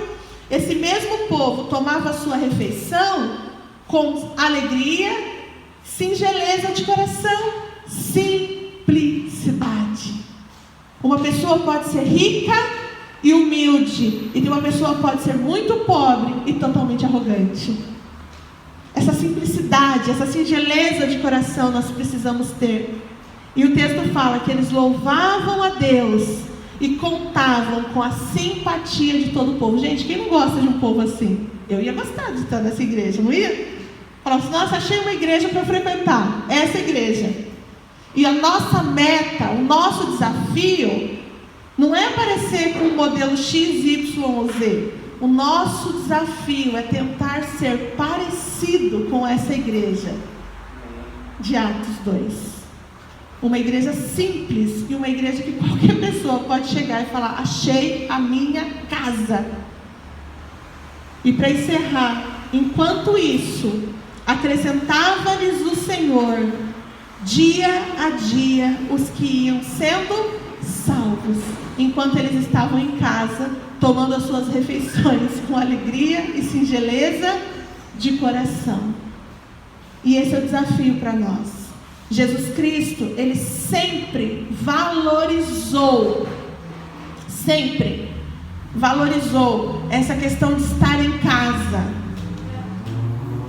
Esse mesmo povo tomava a sua refeição com alegria, Singeleza de coração, simplicidade. Uma pessoa pode ser rica e humilde, e uma pessoa pode ser muito pobre e totalmente arrogante. Essa simplicidade, essa singeleza de coração nós precisamos ter. E o texto fala que eles louvavam a Deus e contavam com a simpatia de todo o povo. Gente, quem não gosta de um povo assim? Eu ia gostar de estar nessa igreja, não ia? Falava assim, nossa, achei uma igreja para frequentar, essa igreja. E a nossa meta, o nosso desafio, não é aparecer com o modelo X, Y ou Z. O nosso desafio é tentar ser parecido com essa igreja de Atos 2. Uma igreja simples e uma igreja que qualquer pessoa pode chegar e falar, achei a minha casa. E para encerrar, enquanto isso, acrescentava-lhes o Senhor, dia a dia, os que iam sendo salvos, enquanto eles estavam em casa, tomando as suas refeições com alegria e singeleza de coração. E esse é o desafio para nós. Jesus Cristo, Ele sempre valorizou essa questão de estar em casa.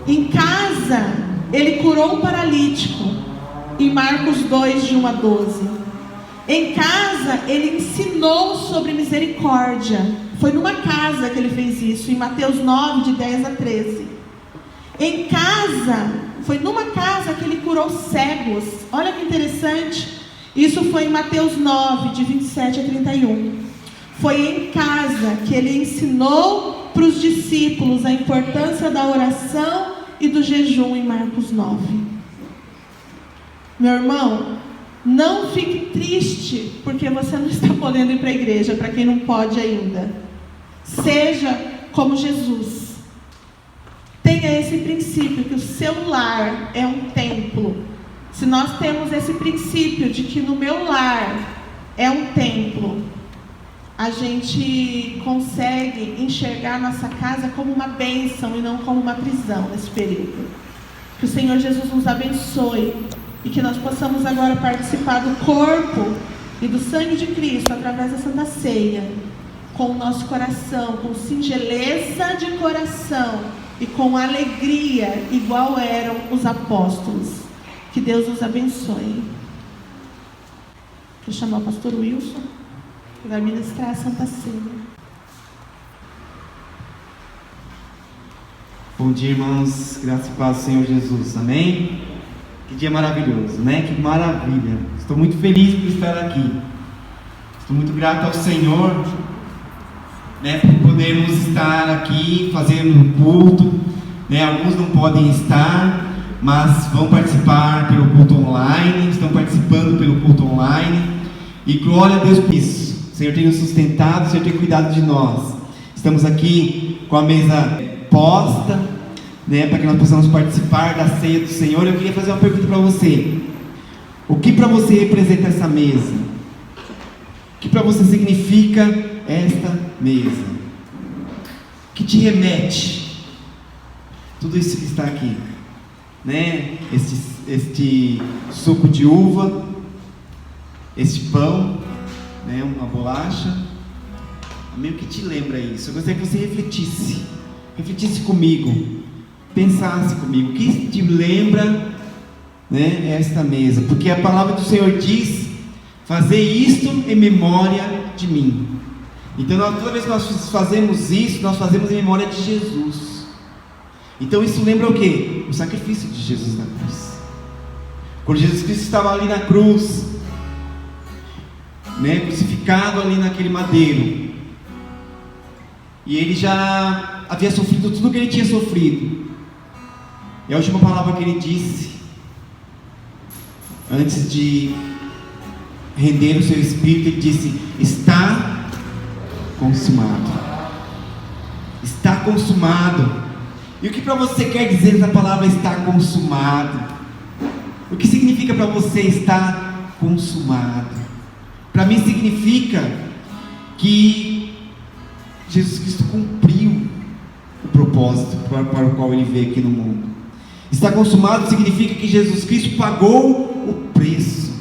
Em casa, Ele curou um paralítico, em Marcos 2, de 1 a 12. Em casa, Ele ensinou sobre misericórdia. Foi numa casa que Ele fez isso, em Mateus 9, de 10 a 13. Em casa, foi numa casa que Ele curou cegos. Olha que interessante. Isso foi em Mateus 9, de 27 a 31. Foi em casa que Ele ensinou para os discípulos a importância da oração e do jejum, em Marcos 9. Meu irmão, não fique triste porque você não está podendo ir para a igreja, para quem não pode ainda. Seja como Jesus. Tenha esse princípio que o seu lar é um templo. Se nós temos esse princípio de que no meu lar é um templo, a gente consegue enxergar nossa casa como uma bênção e não como uma prisão nesse período. Que o Senhor Jesus nos abençoe e que nós possamos agora participar do corpo e do sangue de Cristo através da Santa Ceia, com o nosso coração, com singeleza de coração e com alegria, igual eram os apóstolos. Que Deus nos abençoe. Vou chamar o pastor Wilson, que vai ministrar a Santa Ceia. Bom dia, irmãos. Graça e paz do Senhor Jesus. Amém? Que dia maravilhoso, né? Que maravilha. Estou muito feliz por estar aqui. Estou muito grato ao Senhor, né, por podermos estar aqui fazendo um culto, né? Alguns não podem estar, mas vão participar pelo culto online, estão participando pelo culto online, e glória a Deus por isso. O Senhor tem nos sustentado, o Senhor tem cuidado de nós. Estamos aqui com a mesa posta, né, para que nós possamos participar da ceia do Senhor. Eu queria fazer uma pergunta para você. O que para você representa essa mesa? O que para você significa esta mesa? O que te remete? Tudo isso que está aqui, né? Este suco de uva, este pão, né? Uma bolacha. Amém? O que te lembra isso? Eu gostaria que você refletisse comigo, pensasse comigo. O que te lembra, né, esta mesa? Porque a palavra do Senhor diz: fazer isto em memória de mim. Então, toda vez que nós fazemos isso, nós fazemos em memória de Jesus. Então, isso lembra o quê? O sacrifício de Jesus na cruz. Quando Jesus Cristo estava ali na cruz, né, crucificado ali naquele madeiro, e ele já havia sofrido tudo o que ele tinha sofrido. E a última palavra que ele disse, antes de render o seu espírito, ele disse: está consumado. Está consumado. E o que para você quer dizer essa palavra está consumado? O que significa para você estar consumado? Para mim significa que Jesus Cristo cumpriu o propósito para o qual ele veio aqui no mundo. Está consumado significa que Jesus Cristo pagou o preço.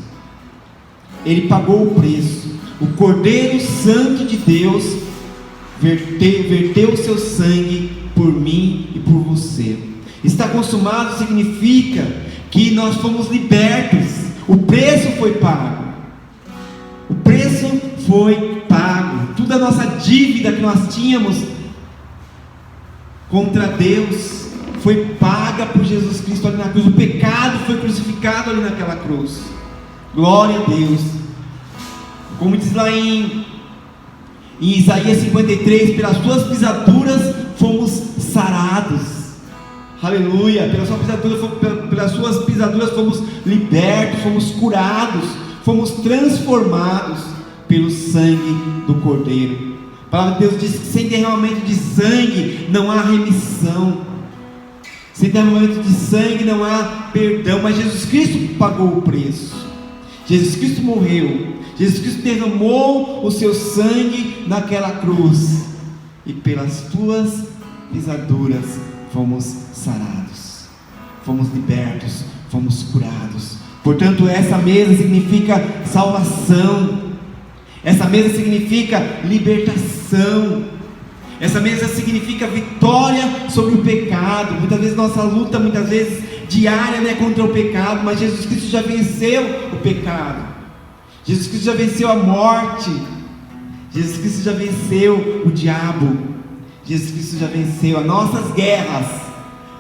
Ele pagou o preço. O Cordeiro Santo de Deus verteu o seu sangue por mim e por você. Está consumado significa que nós fomos libertos. O preço foi pago. O preço foi pago. Toda a nossa dívida que nós tínhamos contra Deus foi paga por Jesus Cristo ali na cruz. O pecado foi crucificado ali naquela cruz. Glória a Deus. Como diz lá em Isaías 53, pelas suas pisaduras fomos sarados. Aleluia. Pelas suas pisaduras fomos libertos, fomos curados, fomos transformados pelo sangue do Cordeiro. A palavra de Deus diz que sem derramamento de sangue não há remissão. Sem derramamento de sangue não há perdão. Mas Jesus Cristo pagou o preço. Jesus Cristo morreu. Jesus Cristo derramou o seu sangue naquela cruz. E pelas tuas pisaduras fomos sarados. Fomos libertos. Fomos curados. Portanto, essa mesa significa salvação. Essa mesa significa libertação. Essa mesa significa vitória sobre o pecado. Muitas vezes nossa luta, muitas vezes diária, contra o pecado. Mas Jesus Cristo já venceu o pecado. Jesus Cristo já venceu a morte. Jesus Cristo já venceu o diabo. Jesus Cristo já venceu as nossas guerras.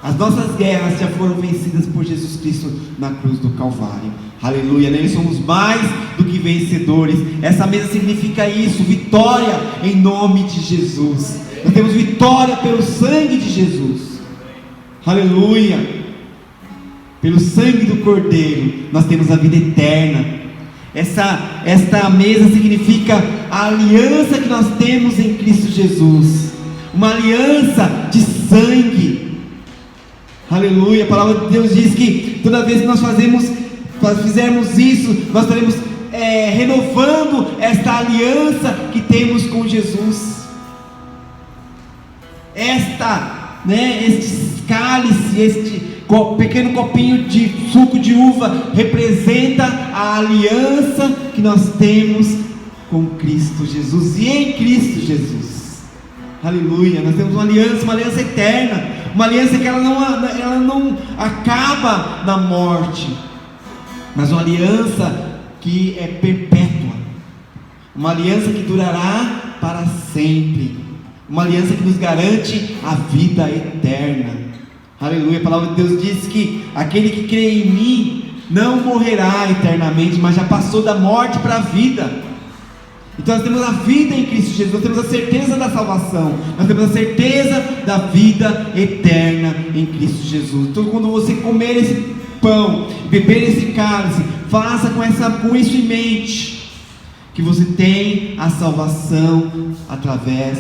As nossas guerras já foram vencidas por Jesus Cristo na cruz do Calvário. Aleluia, nele somos mais do que vencedores. Essa mesa significa isso, vitória em nome de Jesus. Nós temos vitória pelo sangue de Jesus. Aleluia. Pelo sangue do Cordeiro nós temos a vida eterna. Esta mesa significa a aliança que nós temos em Cristo Jesus. Uma aliança de sangue. Aleluia, a palavra de Deus diz que toda vez que nós fizermos isso, nós estaremos renovando esta aliança que temos com Jesus. Este cálice, este pequeno copinho de suco de uva representa a aliança que nós temos com Cristo Jesus e em Cristo Jesus. Aleluia, nós temos uma aliança eterna, uma aliança que ela não acaba na morte, mas uma aliança que é perpétua, uma aliança que durará para sempre, uma aliança que nos garante a vida eterna. Aleluia, a palavra de Deus diz que aquele que crê em mim não morrerá eternamente, mas já passou da morte para a vida. Então nós temos a vida em Cristo Jesus, nós temos a certeza da salvação, nós temos a certeza da vida eterna em Cristo Jesus. Então quando você comer esse pão, beber esse cálice, faça com isso em mente, que você tem a salvação através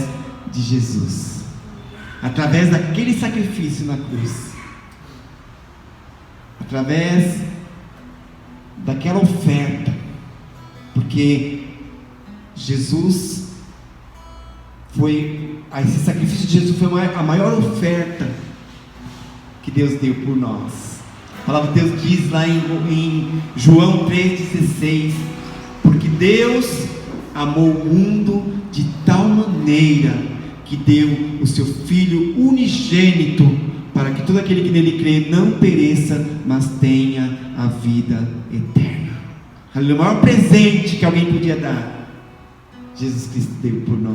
de Jesus, através daquele sacrifício na cruz, através daquela oferta, porque esse sacrifício de Jesus foi a maior oferta que Deus deu por nós. A palavra de Deus diz lá em João 3,16: porque Deus amou o mundo de tal maneira que deu o seu Filho unigênito, para que todo aquele que nele crê não pereça, mas tenha a vida eterna. O maior presente que alguém podia dar, Jesus Cristo deu por nós.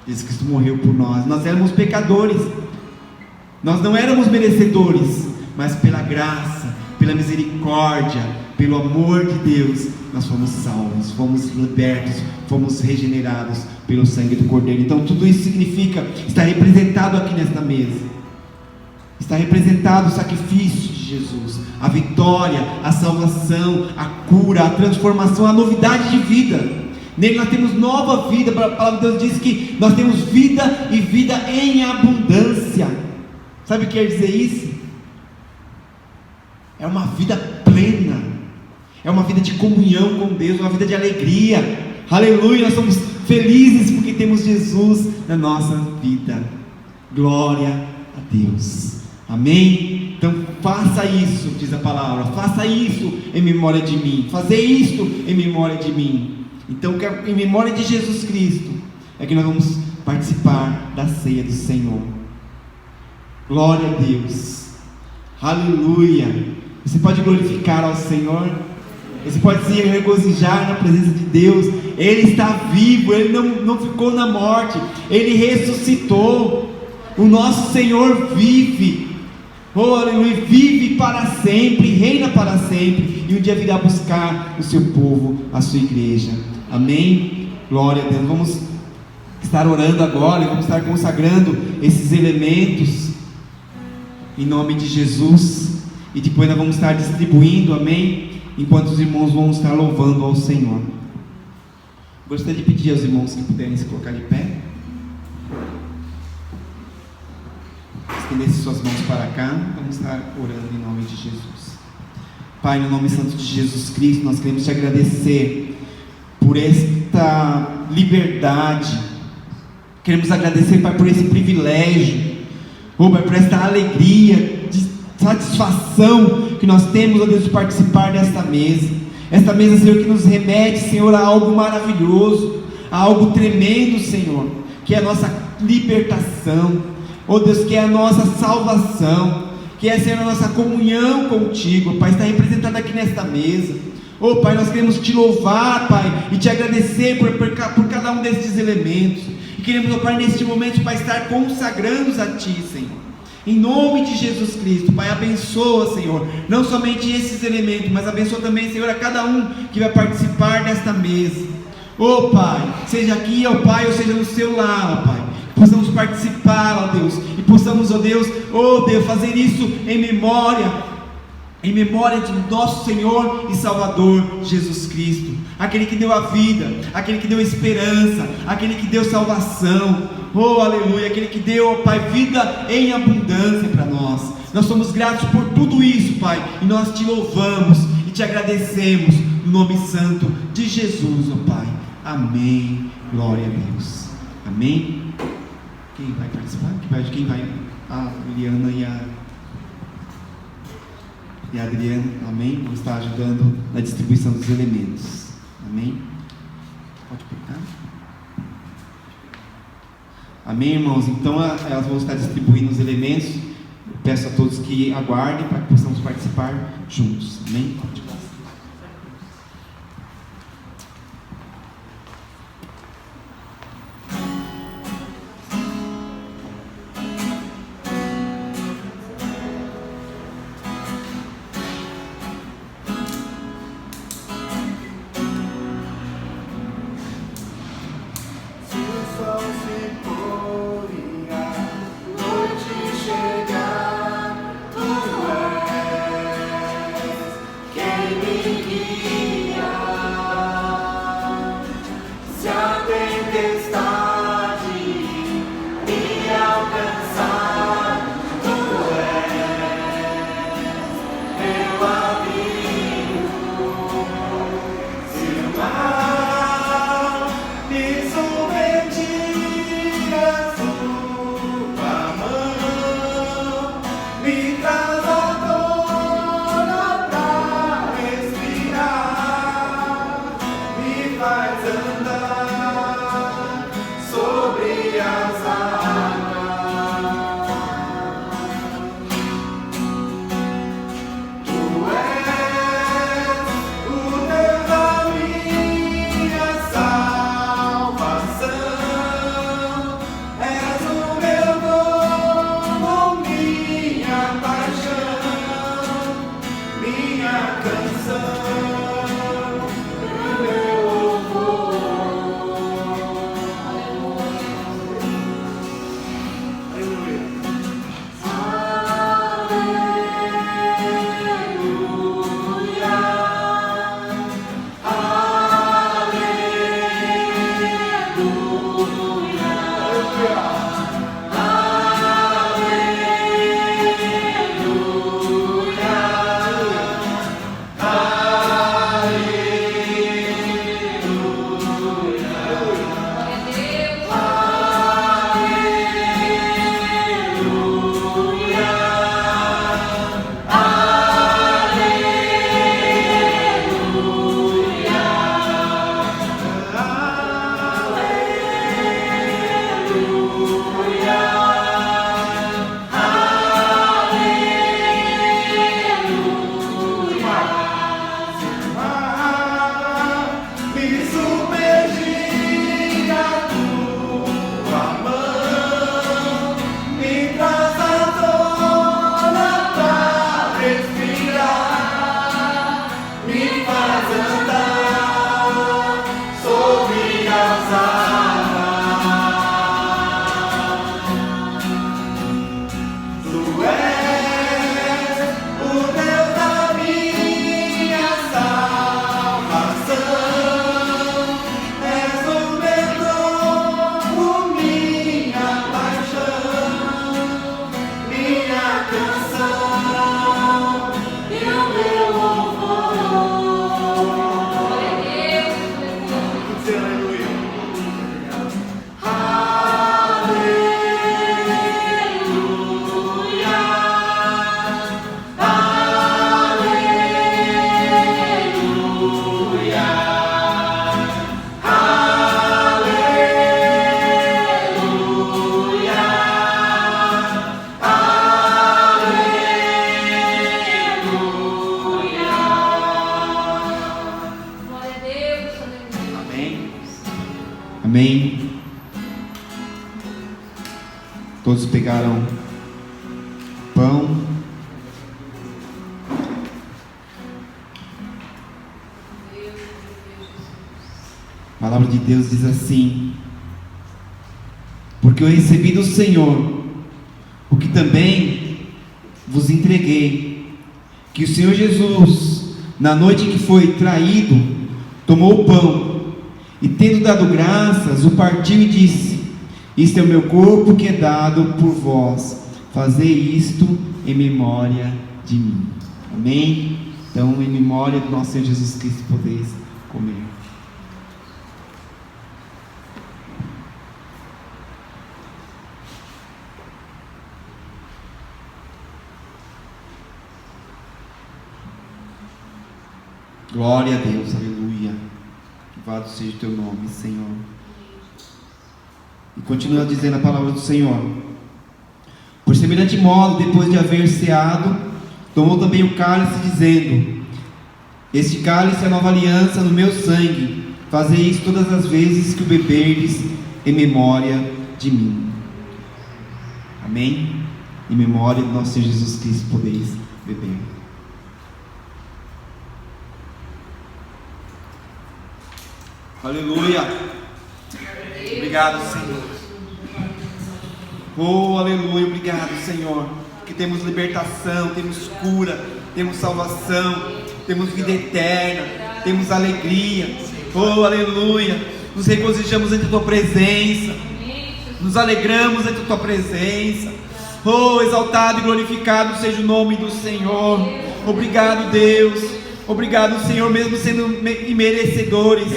Jesus Cristo morreu por nós. Nós éramos pecadores, nós não éramos merecedores, mas pela graça, pela misericórdia, pelo amor de Deus, nós fomos salvos, fomos libertos, fomos regenerados pelo sangue do Cordeiro. Então tudo isso significa, está representado aqui nesta mesa. Está representado o sacrifício de Jesus, a vitória, a salvação, a cura, a transformação, a novidade de vida. Nele nós temos nova vida. A palavra de Deus diz que nós temos vida e vida em abundância. Sabe o que quer dizer isso? É uma vida plena, é uma vida de comunhão com Deus, uma vida de alegria. Aleluia, nós somos felizes porque temos Jesus na nossa vida. Glória a Deus. Amém? Então faça isso, diz a palavra, faça isso em memória de mim, fazer isto em memória de mim. Então, em memória de Jesus Cristo, é que nós vamos participar da ceia do Senhor. Glória a Deus, aleluia. Você pode glorificar ao Senhor, você pode se regozijar na presença de Deus. Ele está vivo, Ele não ficou na morte, Ele ressuscitou. O nosso Senhor vive, oh aleluia, vive para sempre, reina para sempre, e um dia virá buscar o seu povo, a sua igreja. Amém? Glória a Deus. Vamos estar orando agora, vamos estar consagrando esses elementos em nome de Jesus, e depois nós vamos estar distribuindo, amém? Enquanto os irmãos vão estar louvando ao Senhor. Gostaria de pedir aos irmãos que puderem se colocar de pé, estendesse suas mãos para cá. Vamos estar orando em nome de Jesus. Pai, no nome santo de Jesus Cristo, nós queremos te agradecer por esta liberdade, queremos agradecer, Pai, por esse privilégio, Pai, por esta alegria, de satisfação que nós temos, ó Deus, de participar desta mesa. Esta mesa, Senhor, que nos remete, Senhor, a algo maravilhoso, a algo tremendo, Senhor, que é a nossa libertação, ó Deus, que é a nossa salvação, que é, Senhor, a nossa comunhão contigo, Pai, está representada aqui nesta mesa. Oh Pai, nós queremos te louvar, Pai, e te agradecer por cada um desses elementos, e queremos, oh Pai, neste momento, Pai, estar consagrando-os a Ti, Senhor, em nome de Jesus Cristo. Pai, abençoa, Senhor, não somente esses elementos, mas abençoa também, Senhor, a cada um que vai participar desta mesa. Oh Pai, seja aqui, oh Pai, ou seja no seu lar, oh Pai, possamos participar, ó Deus, e possamos, ó Deus, fazer isso em memória de nosso Senhor e Salvador Jesus Cristo, aquele que deu a vida, aquele que deu esperança, aquele que deu salvação, oh aleluia, aquele que deu, ó Pai, vida em abundância para nós. Nós somos gratos por tudo isso, Pai, e nós te louvamos e te agradecemos no nome santo de Jesus, ó Pai. Amém. Glória a Deus. Amém. Quem vai participar? Quem vai? A Liliana e a Adriana, amém? Vão estar ajudando na distribuição dos elementos, amém? Pode pegar. Amém, irmãos? Então elas vão estar distribuindo os elementos. Eu peço a todos que aguardem para que possamos participar juntos, amém? Pode passar. Minha canção, meu louvor. Amém. Todos pegaram pão. A palavra de Deus diz assim: porque eu recebi do Senhor o que também vos entreguei, que o Senhor Jesus, na noite em que foi traído, tomou o pão e, tendo dado graças, o partiu e disse: isto é o meu corpo que é dado por vós, fazei isto em memória de mim. Amém? Então, em memória do nosso Senhor Jesus Cristo, podeis comer. Glória a Deus, aleluia. Louvado seja o teu nome, Senhor. E continua dizendo a palavra do Senhor: por semelhante modo, depois de haver ceado, tomou também o cálice, dizendo: este cálice é a nova aliança no meu sangue, fazei isso todas as vezes que o beberdes, em memória de mim. Amém? Em memória do nosso Senhor Jesus Cristo, podeis beber. Aleluia. Obrigado, Senhor. Oh, aleluia. Obrigado, Senhor. Que temos libertação, temos cura, temos salvação, temos vida eterna, temos alegria. Oh, aleluia. Nos regozijamos entre a tua presença, nos alegramos entre a tua presença. Oh, exaltado e glorificado seja o nome do Senhor. Obrigado, Deus. Obrigado, Senhor, mesmo sendo imerecedores,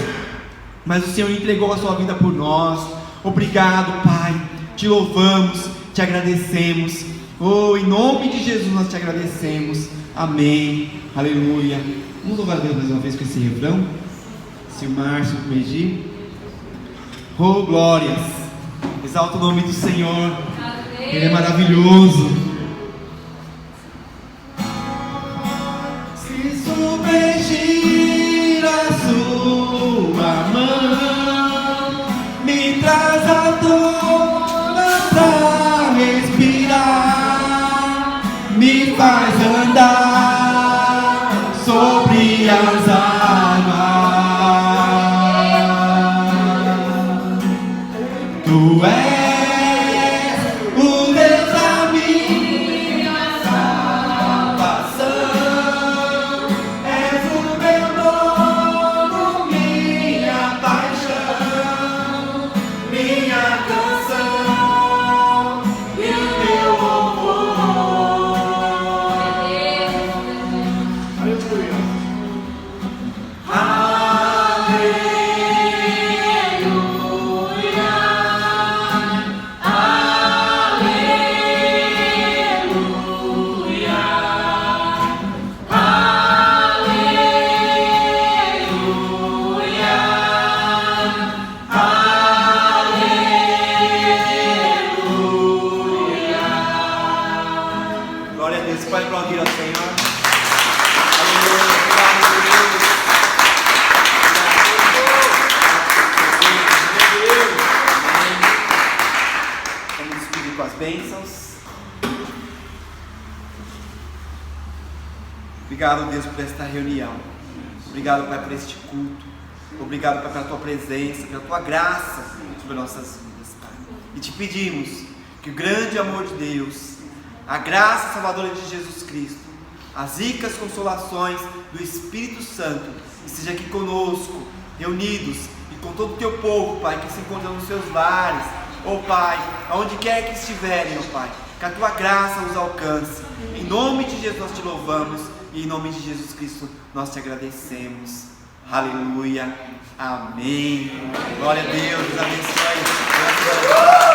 mas o Senhor entregou a sua vida por nós. Obrigado, Pai. Te louvamos, te agradecemos. Oh, em nome de Jesus nós te agradecemos. Amém. Aleluia. Vamos louvar a Deus mais uma vez com esse refrão. Se o Márcio pedir. Oh, glórias. Exalta o nome do Senhor. Ele é maravilhoso. Se submergir a sua mão, me traz a tona pra respirar, me faz andar sobre as águas. Tu és bênçãos. Obrigado, Deus, por esta reunião. Obrigado, Pai, por este culto. Obrigado, Pai, pela Tua presença, pela Tua graça sobre nossas vidas, Pai. E te pedimos que o grande amor de Deus, a graça salvadora de Jesus Cristo, as ricas consolações do Espírito Santo esteja aqui conosco, reunidos, e com todo o Teu povo, Pai, que se encontra nos seus lares, ó Pai, aonde quer que estiverem, ó Pai, que a Tua graça os alcance. Em nome de Jesus nós te louvamos, e em nome de Jesus Cristo nós te agradecemos. Aleluia, amém. Glória a Deus, Deus abençoe.